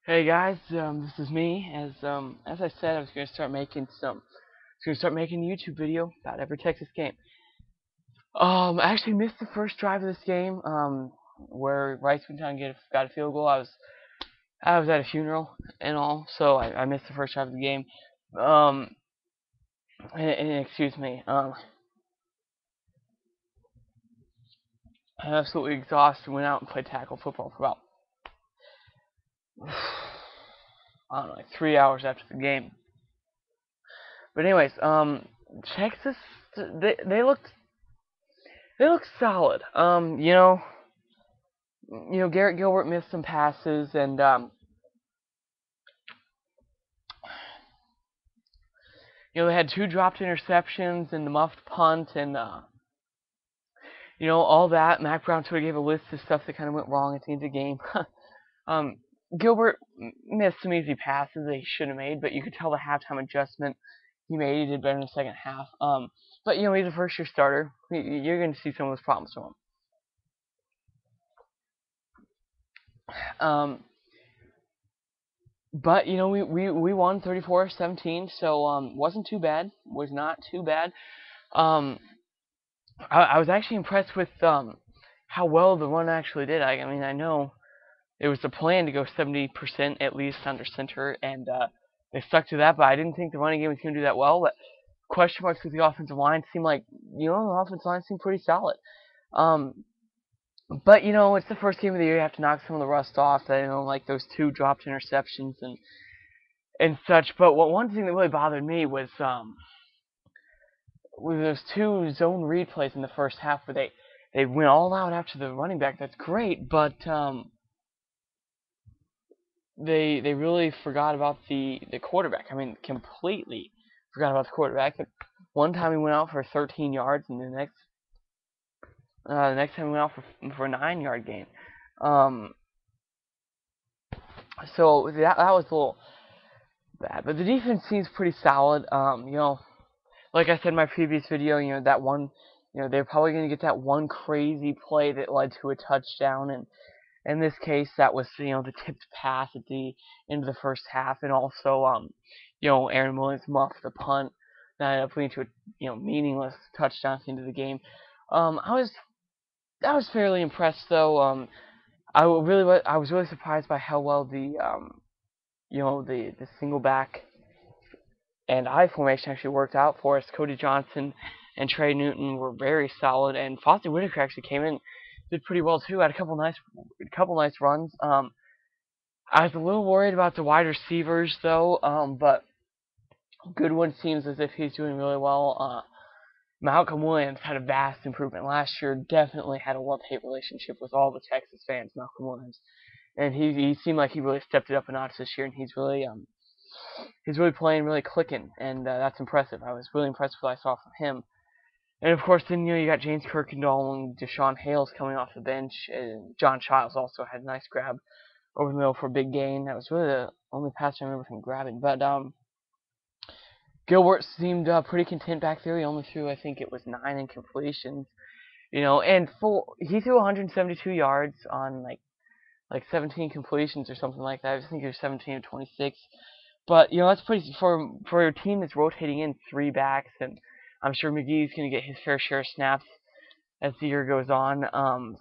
Hey guys, this is me. As I said, I was gonna start making a YouTube video about every Texas game. I actually missed the first drive of this game, where Rice went down and got a field goal. I was at a funeral and all, so I missed the first drive of the game. Um, and excuse me. I'm absolutely exhausted. Went out and played tackle football for about I don't know, like 3 hours after the game. But anyways, Texas, they looked solid. Garrett Gilbert missed some passes, and they had two dropped interceptions and the muffed punt, and all that. Mac Brown sort of gave a list of stuff that kind of went wrong at the end of the game. um, Gilbert missed some easy passes that he should have made, but you could tell the halftime adjustment he made. He did better in the second half. But he's a first-year starter. You're going to see some of those problems from him. But we won 34-17, so wasn't too bad. Was not too bad. Um, I was actually impressed with how well the run actually did. I mean, I know it was the plan to go 70% at least under center, and they stuck to that. But I didn't think the running game was going to do that well. But question marks with the offensive line seemed like the offensive line seemed pretty solid. Um, but it's the first game of the year. You have to knock some of the rust off. Like those two dropped interceptions and such. But one thing that really bothered me was with those two zone read plays in the first half where they went all out after the running back. That's great, but they really forgot about the quarterback. I mean, completely forgot about the quarterback. One time he went out for 13 yards, and the next time he went out for a 9-yard gain. Um, so that was a little bad, but the defense seems pretty solid. Like I said in my previous video, that one, they're probably going to get that one crazy play that led to a touchdown, and in this case, that was, the tipped pass at the end of the first half, and also, Aaron Williams muffed the punt that ended up leading to a, meaningless touchdown at the end of the game. I was fairly impressed, though. I was really surprised by how well the single back and I formation actually worked out for us. Cody Johnson and Trey Newton were very solid, and Foster Whitaker actually came in, did pretty well too. Had a couple nice runs. I was a little worried about the wide receivers though, but Goodwin seems as if he's doing really well. Malcolm Williams had a vast improvement last year. Definitely had a love-hate relationship with all the Texas fans. Malcolm Williams, and he seemed like he really stepped it up a notch this year, and he's really playing, really clicking, and that's impressive. I was really impressed with what I saw from him. And of course, then you got James Kirkendall and Deshaun Hales coming off the bench, and John Childs also had a nice grab over the middle for a big gain. That was really the only pass I remember him grabbing. But Gilbert seemed pretty content back there. He only threw, I think it was 9 incompletions, and he threw 172 yards on like 17 completions or something like that. I think it was 17 or 26. But that's pretty for a team that's rotating in 3 backs, and I'm sure McGee's going to get his fair share of snaps as the year goes on.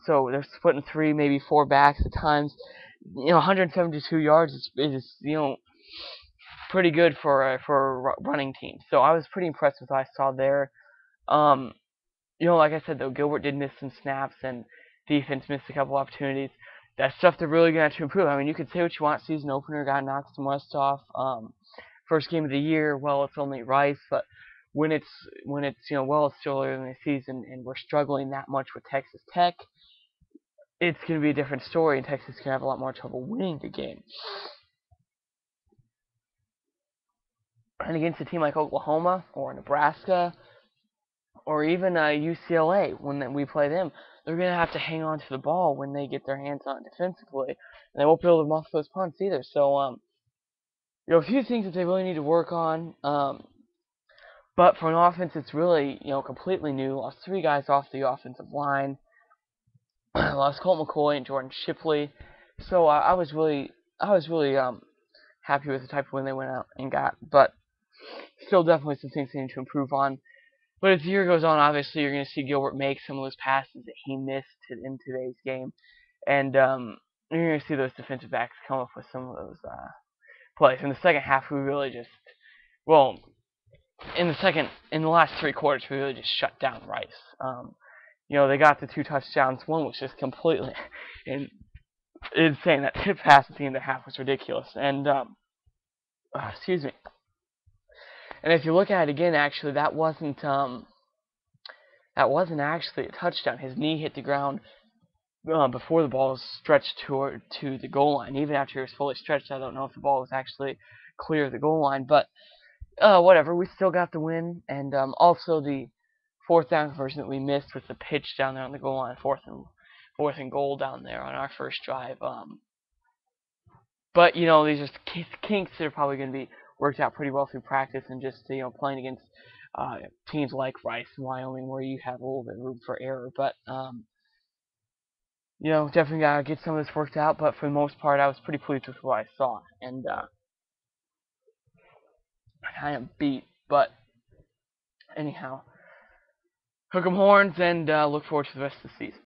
So they're splitting 3, maybe 4 backs at times. 172 yards is pretty good for a running team. So I was pretty impressed with what I saw there. Um, like I said though, Gilbert did miss some snaps, and defense missed a couple opportunities. That's stuff they're really going to have to improve. I mean, you could say what you want. Season opener got knocked some rust off. First game of the year, well, it's only Rice, but when it's it's still early in the season, and we're struggling that much with Texas Tech, it's going to be a different story, and Texas is going to have a lot more trouble winning the game. And against a team like Oklahoma or Nebraska or even UCLA, when we play them, they're going to have to hang on to the ball when they get their hands on it defensively, and they won't be able to muff those punts either. So, a few things that they really need to work on. But for an offense, it's really completely new. Lost 3 guys off the offensive line. Lost Colt McCoy and Jordan Shipley. So I was really I was really happy with the type of win they went out and got, but still definitely some things they need to improve on. But as the year goes on, obviously you're going to see Gilbert make some of those passes that he missed in today's game, and you're going to see those defensive backs come up with some of those plays. In the second half, we really just, well, in the last 3 quarters, we really just shut down Rice. They got the 2 touchdowns. One was just completely insane. That tip pass at the end of the half was ridiculous. And excuse me. And if you look at it again, actually, that wasn't actually a touchdown. His knee hit the ground before the ball was stretched to the goal line. Even after he was fully stretched, I don't know if the ball was actually clear of the goal line. But whatever, we still got the win. And also the 4th down conversion that we missed with the pitch down there on the goal line, fourth and goal down there on our first drive. But these are kinks that are probably going to be worked out pretty well through practice and just playing against teams like Rice and Wyoming where you have a little bit of room for error. But definitely gotta get some of this worked out. But for the most part, I was pretty pleased with what I saw, and I kind of beat. But anyhow, hook 'em horns and look forward to the rest of the season.